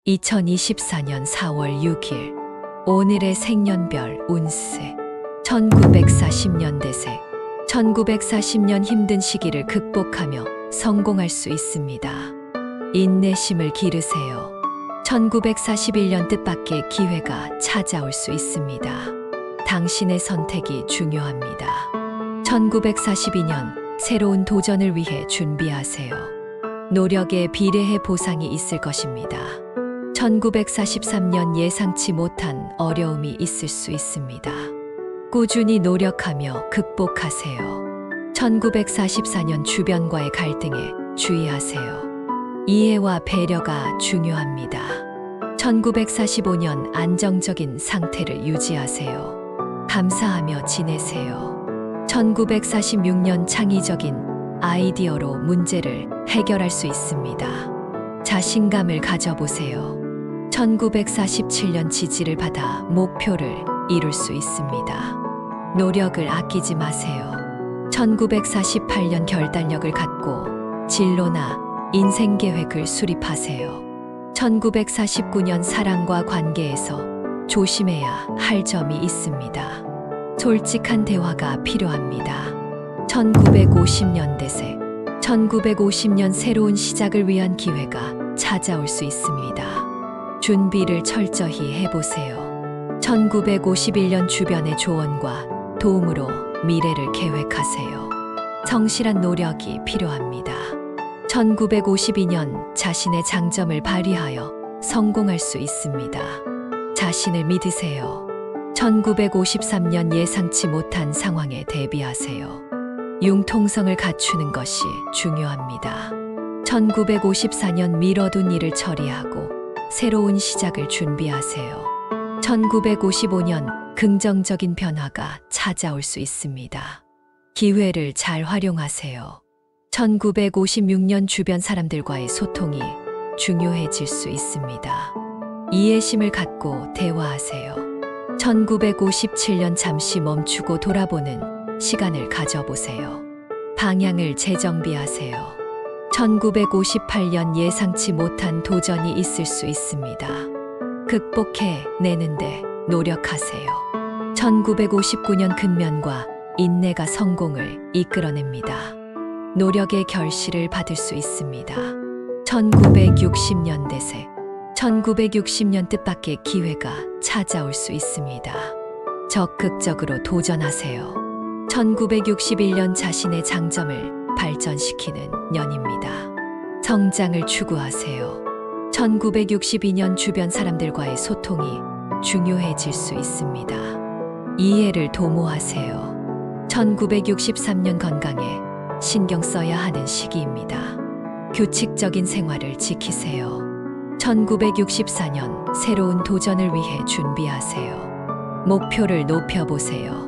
2024년 4월 6일 오늘의 생년별 운세 1940년 대세 1940년 힘든 시기를 극복하며 성공할 수 있습니다. 인내심을 기르세요. 1941년 뜻밖의 기회가 찾아올 수 있습니다. 당신의 선택이 중요합니다. 1942년 새로운 도전을 위해 준비하세요. 노력에 비례해 보상이 있을 것입니다. 1943년 예상치 못한 어려움이 있을 수 있습니다. 꾸준히 노력하며 극복하세요. 1944년 주변과의 갈등에 주의하세요. 이해와 배려가 중요합니다. 1945년 안정적인 상태를 유지하세요. 감사하며 지내세요. 1946년 창의적인 아이디어로 문제를 해결할 수 있습니다. 자신감을 가져보세요. 1947년 지지를 받아 목표를 이룰 수 있습니다. 노력을 아끼지 마세요. 1948년 결단력을 갖고 진로나 인생 계획을 수립하세요. 1949년 사랑과 관계에서 조심해야 할 점이 있습니다. 솔직한 대화가 필요합니다. 1950년 대세 1950년 새로운 시작을 위한 기회가 찾아올 수 있습니다. 준비를 철저히 해보세요. 1951년 주변의 조언과 도움으로 미래를 계획하세요. 성실한 노력이 필요합니다. 1952년 자신의 장점을 발휘하여 성공할 수 있습니다. 자신을 믿으세요. 1953년 예상치 못한 상황에 대비하세요. 융통성을 갖추는 것이 중요합니다. 1954년 미뤄둔 일을 처리하고 새로운 시작을 준비하세요. 1955년 긍정적인 변화가 찾아올 수 있습니다. 기회를 잘 활용하세요. 1956년 주변 사람들과의 소통이 중요해질 수 있습니다. 이해심을 갖고 대화하세요. 1957년 잠시 멈추고 돌아보는 시간을 가져보세요. 방향을 재정비하세요. 1958년 예상치 못한 도전이 있을 수 있습니다. 극복해 내는데 노력하세요. 1959년 근면과 인내가 성공을 이끌어냅니다. 노력의 결실을 받을 수 있습니다. 1960년 대세 1960년 뜻밖의 기회가 찾아올 수 있습니다. 적극적으로 도전하세요. 1961년 자신의 장점을 발전시키는 년입니다. 성장을 추구하세요. 1962년 주변 사람들과의 소통이 중요해질 수 있습니다. 이해를 도모하세요. 1963년 건강에 신경 써야 하는 시기입니다. 규칙적인 생활을 지키세요. 1964년 새로운 도전을 위해 준비하세요. 목표를 높여보세요.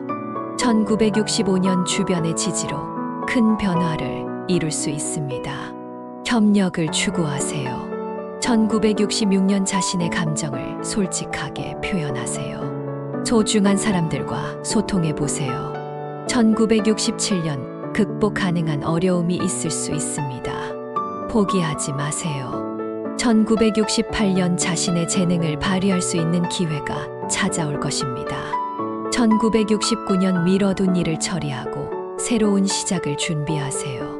1965년 주변의 지지로 큰 변화를 이룰 수 있습니다. 협력을 추구하세요. 1966년 자신의 감정을 솔직하게 표현하세요. 소중한 사람들과 소통해 보세요. 1967년 극복 가능한 어려움이 있을 수 있습니다. 포기하지 마세요. 1968년 자신의 재능을 발휘할 수 있는 기회가 찾아올 것입니다. 1969년 미뤄둔 일을 처리하고 새로운 시작을 준비하세요.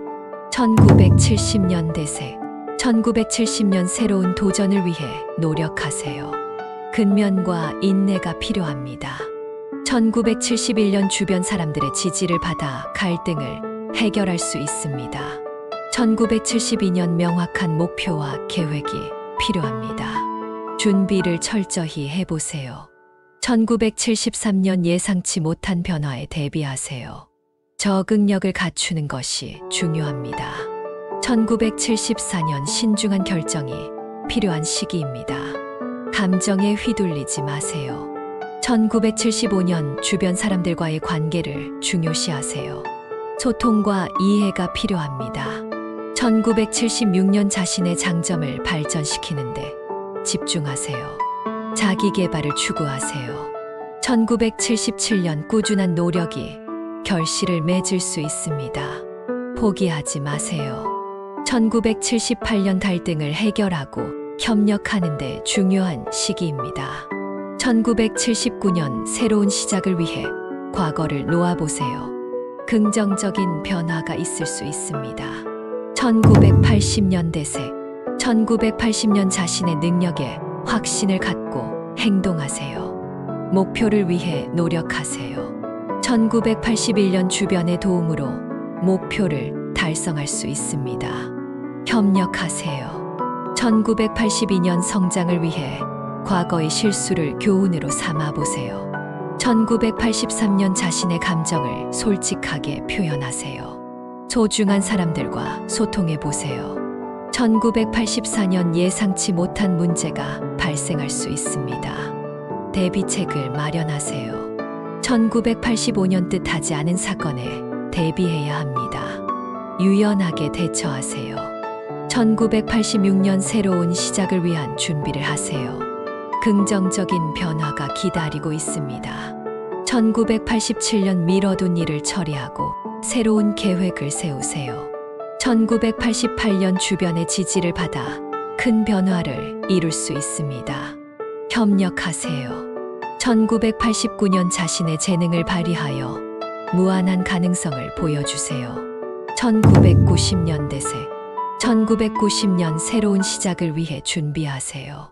1970년 대세 1970년 새로운 도전을 위해 노력하세요. 근면과 인내가 필요합니다. 1971년 주변 사람들의 지지를 받아 갈등을 해결할 수 있습니다. 1972년 명확한 목표와 계획이 필요합니다. 준비를 철저히 해보세요. 1973년 예상치 못한 변화에 대비하세요. 적응력을 갖추는 것이 중요합니다. 1974년 신중한 결정이 필요한 시기입니다. 감정에 휘둘리지 마세요. 1975년 주변 사람들과의 관계를 중요시하세요. 소통과 이해가 필요합니다. 1976년 자신의 장점을 발전시키는데 집중하세요. 자기 개발을 추구하세요. 1977년 꾸준한 노력이 결실을 맺을 수 있습니다. 포기하지 마세요. 1978년 갈등을 해결하고 협력하는 데 중요한 시기입니다. 1979년 새로운 시작을 위해 과거를 놓아보세요. 긍정적인 변화가 있을 수 있습니다. 1980년대 새 1980년 자신의 능력에 확신을 갖고 행동하세요. 목표를 위해 노력하세요. 1981년 주변의 도움으로 목표를 달성할 수 있습니다. 협력하세요. 1982년 성장을 위해 과거의 실수를 교훈으로 삼아 보세요. 1983년 자신의 감정을 솔직하게 표현하세요. 소중한 사람들과 소통해 보세요. 1984년 예상치 못한 문제가 발생할 수 있습니다. 대비책을 마련하세요. 1985년 뜻하지 않은 사건에 대비해야 합니다. 유연하게 대처하세요. 1986년 새로운 시작을 위한 준비를 하세요. 긍정적인 변화가 기다리고 있습니다. 1987년 미뤄둔 일을 처리하고 새로운 계획을 세우세요. 1988년 주변의 지지를 받아 큰 변화를 이룰 수 있습니다. 협력하세요. 1989년 자신의 재능을 발휘하여 무한한 가능성을 보여주세요. 1990년대 새 1990년 새로운 시작을 위해 준비하세요.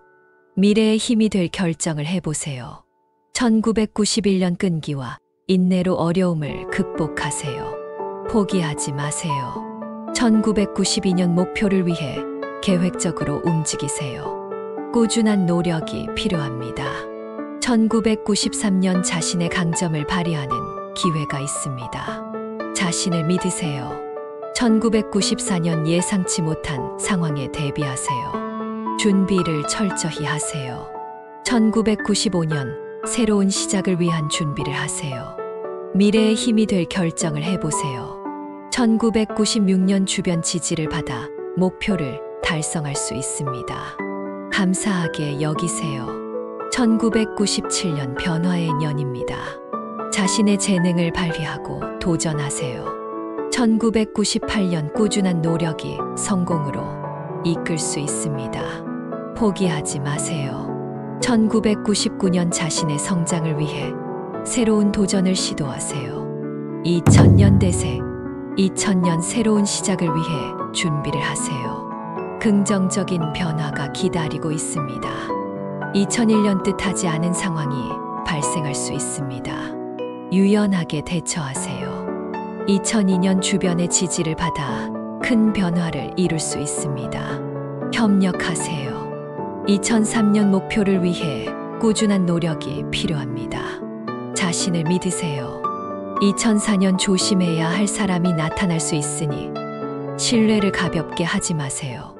미래의 힘이 될 결정을 해보세요. 1991년 끈기와 인내로 어려움을 극복하세요. 포기하지 마세요. 1992년 목표를 위해 계획적으로 움직이세요. 꾸준한 노력이 필요합니다. 1993년 자신의 강점을 발휘하는 기회가 있습니다. 자신을 믿으세요. 1994년 예상치 못한 상황에 대비하세요. 준비를 철저히 하세요. 1995년 새로운 시작을 위한 준비를 하세요. 미래의 힘이 될 결정을 해보세요. 1996년 주변 지지를 받아 목표를 달성할 수 있습니다. 감사하게 여기세요. 1997년 변화의 년입니다. 자신의 재능을 발휘하고 도전하세요. 1998년 꾸준한 노력이 성공으로 이끌 수 있습니다. 포기하지 마세요. 1999년 자신의 성장을 위해 새로운 도전을 시도하세요. 2000년대 새 2000년 새로운 시작을 위해 준비를 하세요. 긍정적인 변화가 기다리고 있습니다. 2001년 뜻하지 않은 상황이 발생할 수 있습니다. 유연하게 대처하세요. 2002년 주변의 지지를 받아 큰 변화를 이룰 수 있습니다. 협력하세요. 2003년 목표를 위해 꾸준한 노력이 필요합니다. 자신을 믿으세요. 2004년 조심해야 할 사람이 나타날 수 있으니 신뢰를 가볍게 하지 마세요.